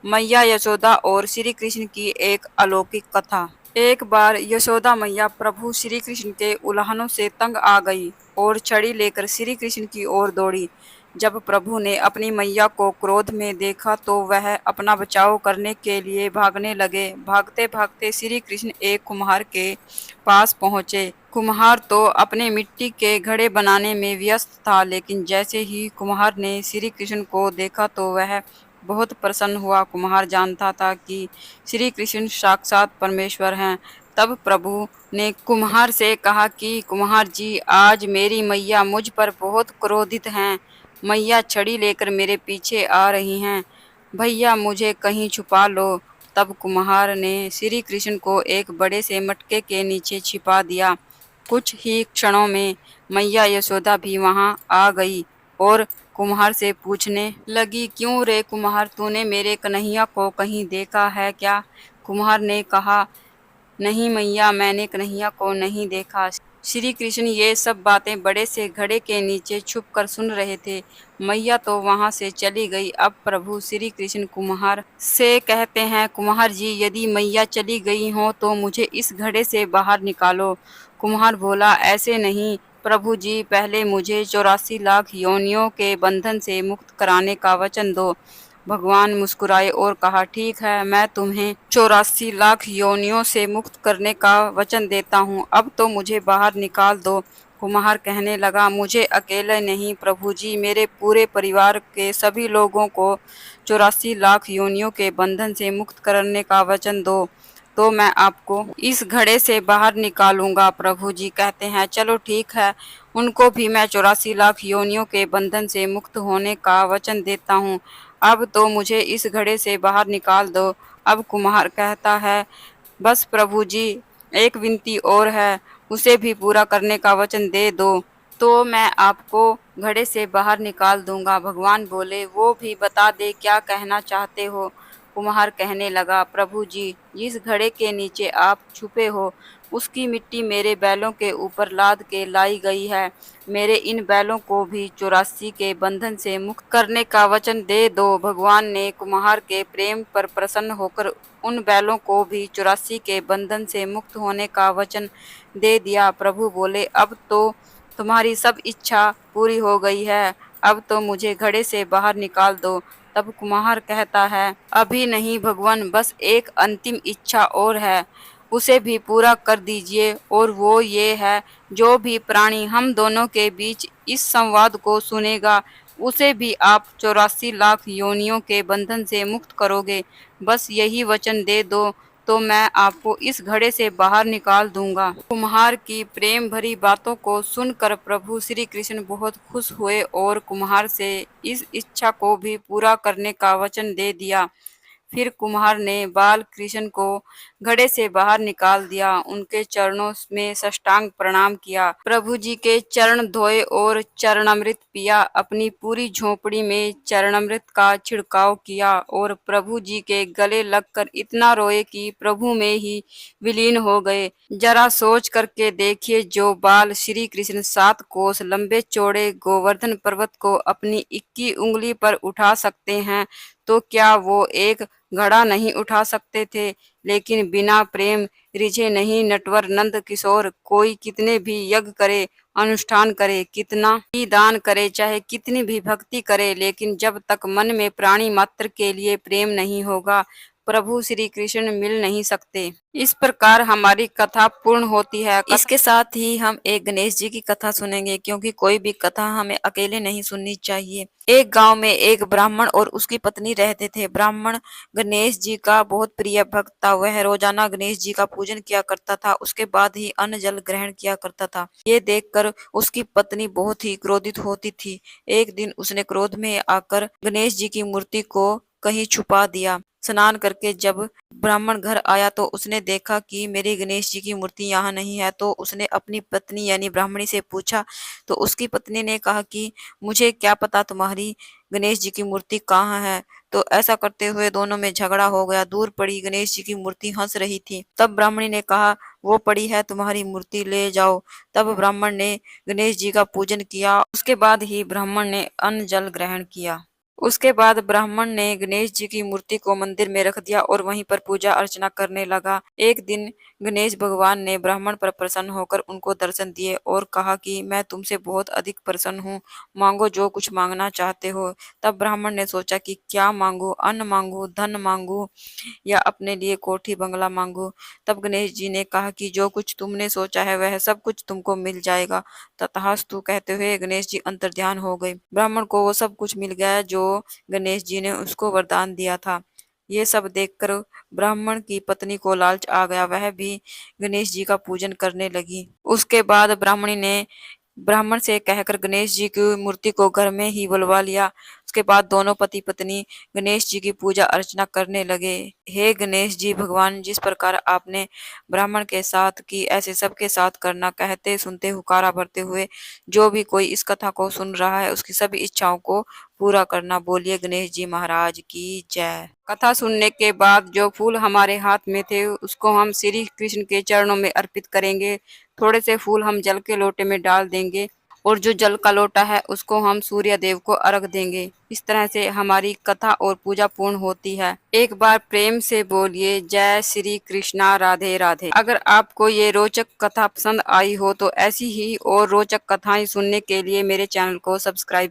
मैया यशोदा और श्री कृष्ण की एक अलौकिक कथा। एक बार यशोदा मैया प्रभु श्री कृष्ण के उल्हानों से तंग आ गई और छड़ी लेकर श्री कृष्ण की ओर दौड़ी। जब प्रभु ने अपनी मैया को क्रोध में देखा तो वह अपना बचाव करने के लिए भागने लगे। भागते भागते श्री कृष्ण एक कुम्हार के पास पहुंचे। कुम्हार तो अपने मिट्टी के घड़े बनाने में व्यस्त था, लेकिन जैसे ही कुम्हार ने श्री कृष्ण को देखा तो वह बहुत प्रसन्न हुआ। कुम्हार जानता था कि श्री कृष्ण साक्षात परमेश्वर हैं। तब प्रभु ने कुम्हार से कहा कि कुम्हार जी, आज मेरी मैया मुझ पर बहुत क्रोधित हैं। मैया छड़ी लेकर मेरे पीछे आ रही हैं। भैया मुझे कहीं छुपा लो। तब कुम्हार ने श्री कृष्ण को एक बड़े से मटके के नीचे छिपा दिया। कुछ ही क्षणों में मैया यशोदा भी वहां आ गई और कुम्हार से पूछने लगी, क्यों रे कुम्हार, तूने मेरे कन्हैया को कहीं देखा है क्या? कुम्हार ने कहा, नहीं मैया, मैंने कन्हैया को नहीं देखा। श्री कृष्ण ये सब बातें बड़े से घड़े के नीचे छुपकर सुन रहे थे। मैया तो वहां से चली गई। अब प्रभु श्री कृष्ण कुम्हार से कहते हैं, कुम्हार जी, यदि मैया चली गई हो तो मुझे इस घड़े से बाहर निकालो। कुम्हार बोला, ऐसे नहीं प्रभु जी, पहले मुझे 84 लाख योनियों के बंधन से मुक्त कराने का वचन दो। भगवान मुस्कुराए और कहा, ठीक है, मैं तुम्हें 84 लाख योनियों से मुक्त करने का वचन देता हूँ। अब तो मुझे बाहर निकाल दो। कुम्हार कहने लगा, मुझे अकेले नहीं प्रभु जी, मेरे पूरे परिवार के सभी लोगों को 84 लाख योनियों के बंधन से मुक्त करने का वचन दो, तो मैं आपको इस घड़े से बाहर निकालूंगा। प्रभु जी कहते हैं, चलो ठीक है, उनको भी मैं 84 लाख योनियों के बंधन से मुक्त होने का वचन देता हूँ। अब तो मुझे इस घड़े से बाहर निकाल दो। अब कुम्हार कहता है, बस प्रभु जी, एक विनती और है, उसे भी पूरा करने का वचन दे दो, तो मैं आपको घड़े से बाहर निकाल दूंगा। भगवान बोले, वो भी बता दे, क्या कहना चाहते हो? कुम्हार कहने लगा, प्रभु जी, जिस घड़े के नीचे आप छुपे हो उसकी मिट्टी मेरे बैलों के ऊपर लाद के लाई गई है। मेरे इन बैलों को भी 84 के बंधन से मुक्त करने का वचन दे दो। भगवान ने कुम्हार के प्रेम पर प्रसन्न होकर उन बैलों को भी 84 के बंधन से मुक्त होने का वचन दे दिया। प्रभु बोले, अब तो तुम्हारी सब इच्छा पूरी हो गई है, अब तो मुझे घड़े से बाहर निकाल दो। तब कुम्हार कहता है, अभी नहीं भगवान, बस एक अंतिम इच्छा और है, उसे भी पूरा कर दीजिए। और वो ये है, जो भी प्राणी हम दोनों के बीच इस संवाद को सुनेगा उसे भी आप 84 लाख योनियों के बंधन से मुक्त करोगे। बस यही वचन दे दो, तो मैं आपको इस घड़े से बाहर निकाल दूंगा। कुम्हार की प्रेम भरी बातों को सुनकर प्रभु श्री कृष्ण बहुत खुश हुए और कुम्हार से इस इच्छा को भी पूरा करने का वचन दे दिया। फिर कुम्हार ने बाल कृष्ण को घड़े से बाहर निकाल दिया, उनके चरणों में साष्टांग प्रणाम किया, प्रभु जी के चरण धोए और चरणामृत पिया, अपनी पूरी झोपड़ी में चरणामृत का छिड़काव किया और प्रभु जी के गले लगकर इतना रोए कि प्रभु में ही विलीन हो गए। जरा सोच करके देखिए, जो बाल श्री कृष्ण 7 कोस लंबे चौड़े गोवर्धन पर्वत को अपनी 21 उंगली पर उठा सकते हैं, तो क्या वो एक घड़ा नहीं उठा सकते थे? लेकिन बिना प्रेम रिझे नहीं नटवर नंद किशोर, कोई कितने भी यज्ञ करे, अनुष्ठान करे, कितना ही दान करे, चाहे कितनी भी भक्ति करे, लेकिन जब तक मन में प्राणी मात्र के लिए प्रेम नहीं होगा, प्रभु श्री कृष्ण मिल नहीं सकते। इस प्रकार हमारी कथा पूर्ण होती है। इसके साथ ही हम एक गणेश जी की कथा सुनेंगे, क्योंकि कोई भी कथा हमें अकेले नहीं सुननी चाहिए। एक गांव में एक ब्राह्मण और उसकी पत्नी रहते थे। ब्राह्मण गणेश जी का बहुत प्रिय भक्त था। वह रोजाना गणेश जी का पूजन किया करता था, उसके बाद ही अन्न जल ग्रहण किया करता था। ये देखकर उसकी पत्नी बहुत ही क्रोधित होती थी। एक दिन उसने क्रोध में आकर गणेश जी की मूर्ति को कहीं छुपा दिया। स्नान करके जब ब्राह्मण घर आया तो उसने देखा कि मेरी गणेश जी की मूर्ति यहाँ नहीं है। तो उसने अपनी पत्नी यानी ब्राह्मणी से पूछा, तो उसकी पत्नी ने कहा कि मुझे क्या पता तुम्हारी गणेश जी की मूर्ति कहाँ है। तो ऐसा करते हुए दोनों में झगड़ा हो गया। दूर पड़ी गणेश जी की मूर्ति हंस रही थी। तब ब्राह्मणी ने कहा, वो पड़ी है तुम्हारी मूर्ति, ले जाओ। तब ब्राह्मण ने गणेश जी का पूजन किया। उसके बाद ही ब्राह्मण ने अन्न जल ग्रहण किया। उसके बाद ब्राह्मण ने गणेश जी की मूर्ति को मंदिर में रख दिया और वहीं पर पूजा अर्चना करने लगा। एक दिन गणेश भगवान ने ब्राह्मण पर प्रसन्न होकर उनको दर्शन दिए और कहा कि मैं तुमसे बहुत अधिक प्रसन्न हूँ, मांगो जो कुछ मांगना चाहते हो। तब ब्राह्मण ने सोचा कि क्या मांगू, अन्न मांगू, धन मांगू या अपने लिए कोठी बंगला मांगू। तब गणेश जी ने कहा कि जो कुछ तुमने सोचा है वह सब कुछ तुमको मिल जाएगा। तथास्तु कहते हुए गणेश जी अंतर्ध्यान हो गए। ब्राह्मण को वो सब कुछ मिल गया जो गणेश जी ने उसको वरदान दिया था। ये सब देखकर ब्राह्मण की पत्नी को लालच आ गया, वह भी गणेश जी का पूजन करने लगी। उसके बाद ब्राह्मणी ने ब्राह्मण से कहकर गणेश जी की मूर्ति को घर में ही बुलवा लिया। उसके बाद दोनों पति पत्नी गणेश जी की पूजा अर्चना करने लगे। हे गणेश जी भगवान, जिस प्रकार आपने ब्राह्मण के साथ की ऐसे सबके साथ करना, कहते सुनते हुकारा भरते हुए जो भी कोई इस कथा को सुन रहा है उसकी सभी इच्छाओं को पूरा करना। बोलिए गणेश जी महाराज की जय। कथा सुनने के बाद जो फूल हमारे हाथ में थे उसको हम श्री कृष्ण के चरणों में अर्पित करेंगे। थोड़े से फूल हम जल के लोटे में डाल देंगे और जो जल का लोटा है उसको हम सूर्य देव को अर्घ देंगे। इस तरह से हमारी कथा और पूजा पूर्ण होती है। एक बार प्रेम से बोलिए जय श्री कृष्णा, राधे राधे। अगर आपको ये रोचक कथा पसंद आई हो तो ऐसी ही और रोचक कथाएं सुनने के लिए मेरे चैनल को सब्सक्राइब